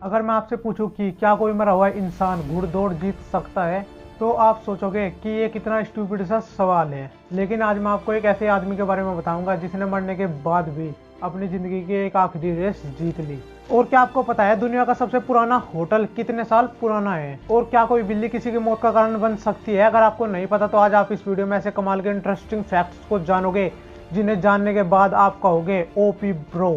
अगर मैं आपसे पूछूं कि क्या कोई मरा हुआ इंसान घुड़दौड़ जीत सकता है, तो आप सोचोगे कि ये कितना स्टूपिड सा सवाल है। लेकिन आज मैं आपको एक ऐसे आदमी के बारे में बताऊंगा जिसने मरने के बाद भी अपनी जिंदगी की एक आखिरी रेस जीत ली। और क्या आपको पता है दुनिया का सबसे पुराना होटल कितने साल पुराना है? और क्या कोई बिल्ली किसी की मौत का कारण बन सकती है? अगर आपको नहीं पता तो आज आप इस वीडियो में ऐसे कमाल के इंटरेस्टिंग फैक्ट्स को जानोगे जिन्हें जानने के बाद आप कहोगे ओपी ब्रो।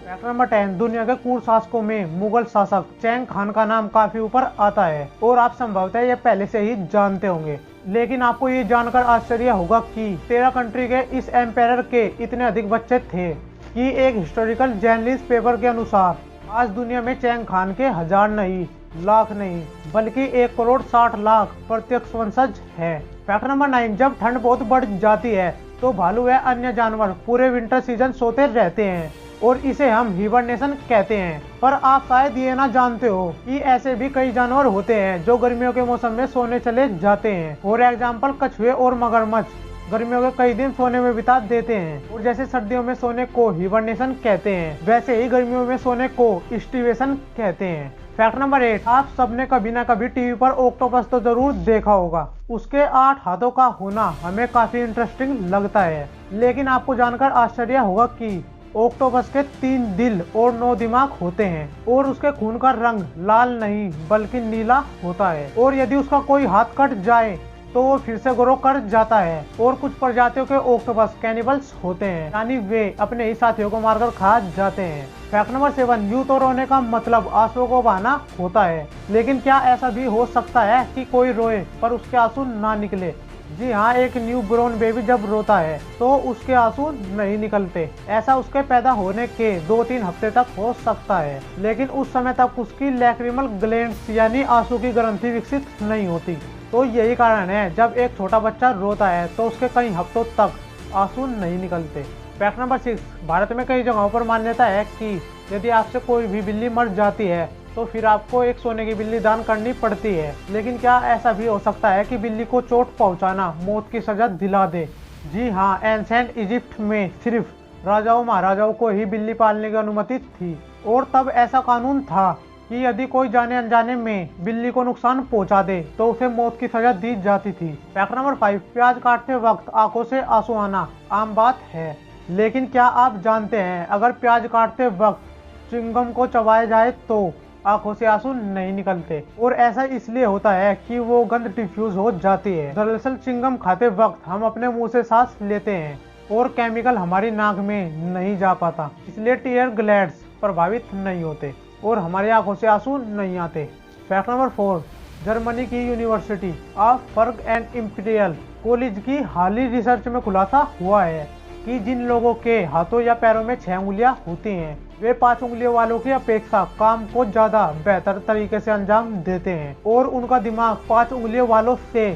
फैक्ट नंबर 10, दुनिया के कुल शासकों में मुगल शासक चैंग खान का नाम काफी ऊपर आता है और आप संभवतः ये पहले से ही जानते होंगे। लेकिन आपको ये जानकर आश्चर्य होगा कि 13 कंट्री के इस एम्पायर के इतने अधिक बच्चे थे कि एक हिस्टोरिकल जर्नलिस्ट पेपर के अनुसार आज दुनिया में चैंग खान के हजार नहीं, लाख नहीं, बल्कि 1,60,00,000 प्रत्यक्ष वंशज है। फैक्ट नंबर 9, जब ठंड बहुत बढ़ जाती है तो भालू व अन्य जानवर पूरे विंटर सीजन सोते रहते हैं और इसे हम हिबरनेशन कहते हैं। पर आप शायद ये ना जानते हो कि ऐसे भी कई जानवर होते हैं जो गर्मियों के मौसम में सोने चले जाते हैं। फॉर एग्जाम्पल कछुए और मगरमच्छ गर्मियों के कई दिन सोने में बिता देते हैं और जैसे सर्दियों में सोने को हिबरनेशन कहते हैं, वैसे ही गर्मियों में सोने को स्टीवेशन कहते हैं। फैक्ट नंबर 8, आप सबने कभी ना कभी टीवी पर ऑक्टोपस तो जरूर देखा होगा। उसके 8 हाथों का होना हमें काफी इंटरेस्टिंग लगता है, लेकिन आपको जानकर आश्चर्य होगा कि ऑक्टोपस के 3 दिल और 9 दिमाग होते हैं और उसके खून का रंग लाल नहीं बल्कि नीला होता है। और यदि उसका कोई हाथ कट जाए तो वो फिर से ग्रो कर जाता है। और कुछ प्रजातियों के ऑक्टोपस कैनिबल्स होते हैं, यानी वे अपने ही साथियों को मारकर खा जाते हैं। फैक्ट नंबर 7, यूं तो रोने का मतलब आंसुओं को बहाना होता है, लेकिन क्या ऐसा भी हो सकता है कि कोई रोए पर उसके आंसू ना निकले? जी हाँ, एक न्यू ब्रोन बेबी जब रोता है तो उसके आंसू नहीं निकलते। ऐसा उसके पैदा होने के 2-3 हफ्ते तक हो सकता है, लेकिन उस समय तक उसकी लैक्रिमल ग्लैंड्स यानी आंसू की ग्रंथि विकसित नहीं होती। तो यही कारण है जब एक छोटा बच्चा रोता है तो उसके कई हफ्तों तक आंसू नहीं निकलते। फैक्ट नंबर 6, भारत में कई जगहों पर मान्यता है कि यदि आपसे कोई भी बिल्ली मर जाती है तो फिर आपको एक सोने की बिल्ली दान करनी पड़ती है। लेकिन क्या ऐसा भी हो सकता है कि बिल्ली को चोट पहुंचाना मौत की सजा दिला दे? जी हाँ, एंशिएंट इजिप्ट में सिर्फ राजाओं महाराजाओं को ही बिल्ली पालने की अनुमति थी और तब ऐसा कानून था कि यदि कोई जाने अनजाने में बिल्ली को नुकसान पहुंचा दे तो उसे मौत की सजा दी जाती थी। फैक्ट नंबर 5, प्याज काटते वक्त आंखों से आंसू आना आम बात है, लेकिन क्या आप जानते हैं अगर प्याज काटते वक्त च्युइंगम को चबाया जाए तो आंखों से आंसू नहीं निकलते? और ऐसा इसलिए होता है कि वो गंध डिफ्यूज हो जाती है। दरअसल च्युइंगम खाते वक्त हम अपने मुंह से सांस लेते हैं और केमिकल हमारी नाक में नहीं जा पाता, इसलिए टीयर ग्लैंड्स प्रभावित नहीं होते और हमारी आंखों से आंसू नहीं आते। फैक्ट नंबर 4, जर्मनी की यूनिवर्सिटी ऑफ फर्ग एंड इंपीरियल कॉलेज की हाल ही रिसर्च में खुलासा हुआ है कि जिन लोगों के हाथों या पैरों में 6 उंगलियां होती हैं वे 5 उंगलियों वालों की अपेक्षा काम को ज्यादा बेहतर तरीके से अंजाम देते हैं और उनका दिमाग 5 उंगलियों वालों से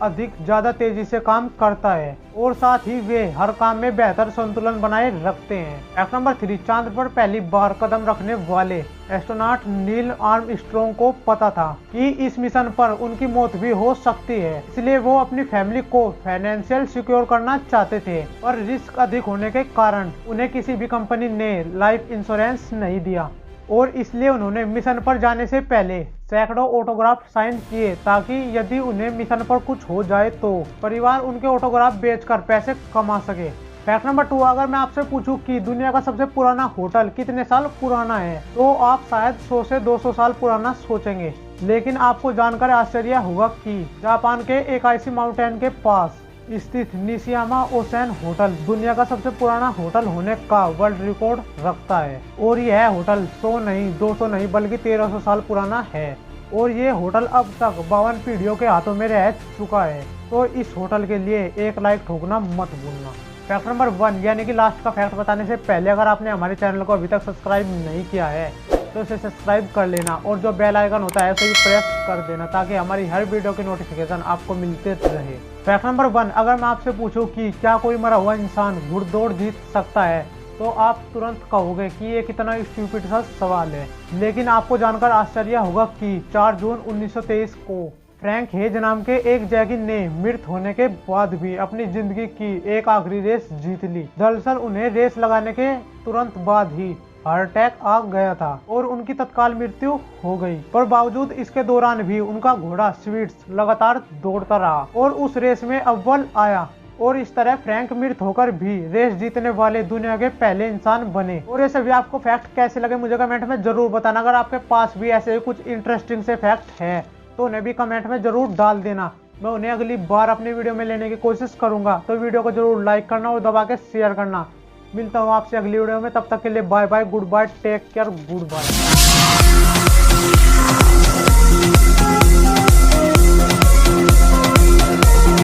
अधिक ज्यादा तेजी से काम करता है और साथ ही वे हर काम में बेहतर संतुलन बनाए रखते हैं। फैक्ट नंबर 3, चांद पर पहली बार कदम रखने वाले एस्ट्रोनॉट नील आर्मस्ट्रॉन्ग को पता था कि इस मिशन पर उनकी मौत भी हो सकती है, इसलिए वो अपनी फैमिली को फाइनेंशियल सिक्योर करना चाहते थे, पर रिस्क अधिक होने के कारण उन्हें किसी भी कंपनी ने लाइफ इंश्योरेंस नहीं दिया और इसलिए उन्होंने मिशन पर जाने से पहले सैकड़ों ऑटोग्राफ साइन किए ताकि यदि उन्हें मिशन पर कुछ हो जाए तो परिवार उनके ऑटोग्राफ बेचकर पैसे कमा सके। फैक्ट नंबर 2, अगर मैं आपसे पूछूं कि दुनिया का सबसे पुराना होटल कितने साल पुराना है तो आप शायद 100 से 200 साल पुराना सोचेंगे, लेकिन आपको जानकर आश्चर्य होगा कि जापान के एकाइशी माउंटेन के पास स्थित निशियामा ओशन होटल दुनिया का सबसे पुराना होटल होने का वर्ल्ड रिकॉर्ड रखता है। और यह होटल 100 नहीं 200 नहीं बल्कि 1300 साल पुराना है और ये होटल अब तक 52 पीढ़ियों के हाथों में रह चुका है। तो इस होटल के लिए एक लाइक ठोकना मत भूलना। फैक्ट नंबर 1 यानी कि लास्ट का फैक्ट बताने से पहले अगर आपने हमारे चैनल को अभी तक सब्सक्राइब नहीं किया है तो इसे सब्सक्राइब कर लेना और जो बेल आइकन होता है उसे भी प्रेस कर देना ताकि हमारी हर वीडियो की नोटिफिकेशन आपको मिलते रहे। फैक्ट नंबर 1, अगर मैं आपसे पूछूं कि क्या कोई मरा हुआ इंसान घुड़दौड़ जीत सकता है तो आप तुरंत कहोगे कि ये कितना स्टूपिड सा सवाल है। लेकिन आपको जानकर आश्चर्य होगा कि 4 जून 1923 को फ्रैंक हेज नाम के एक जैकी ने मृत होने के बाद भी अपनी जिंदगी की एक आखिरी रेस जीत ली। दरअसल उन्हें रेस लगाने के तुरंत बाद ही हार्ट अटैक आ गया था और उनकी तत्काल मृत्यु हो गई। पर बावजूद इसके दौरान भी उनका घोड़ा स्वीट्स लगातार दौड़ता रहा और उस रेस में अव्वल आया और इस तरह फ्रैंक मृत होकर भी रेस जीतने वाले दुनिया के पहले इंसान बने। और ये सभी आपको फैक्ट कैसे लगे मुझे कमेंट में जरूर बताना। अगर आपके पास भी ऐसे कुछ इंटरेस्टिंग से फैक्ट है तो उन्हें भी कमेंट में जरूर डाल देना। मैं उन्हें अगली बार अपनी वीडियो में लेने की कोशिश करूंगा। तो वीडियो को जरूर लाइक करना और दबा के शेयर करना। मिलता हूँ आपसे अगली वीडियो में, तब तक के लिए bye bye, goodbye, take care, good bye.